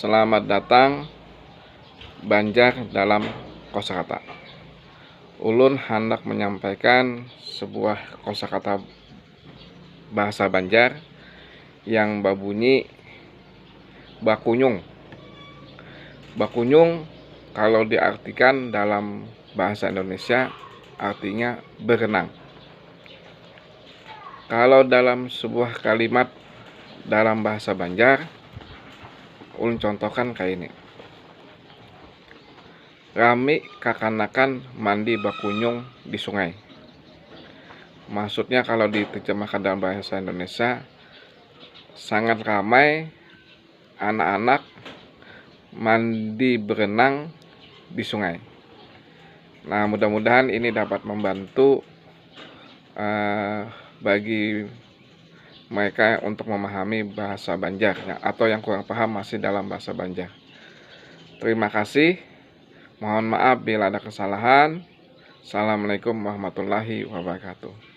Selamat datang Banjar dalam kosakata. Ulun hendak menyampaikan sebuah kosakata bahasa Banjar yang berbunyi bakunyung. Bakunyung kalau diartikan dalam bahasa Indonesia artinya berenang. Kalau dalam sebuah kalimat dalam bahasa Banjar, ulun contohkan kayak ini. Rami kakanakan mandi bakunyung di sungai. Maksudnya kalau diterjemahkan dalam bahasa Indonesia, sangat ramai anak-anak mandi berenang di sungai. Nah, mudah-mudahan ini dapat membantu bagi mereka untuk memahami bahasa Banjar atau yang kurang paham masih dalam bahasa Banjar. Terima kasih. Mohon maaf bila ada kesalahan. Assalamualaikum warahmatullahi wabarakatuh.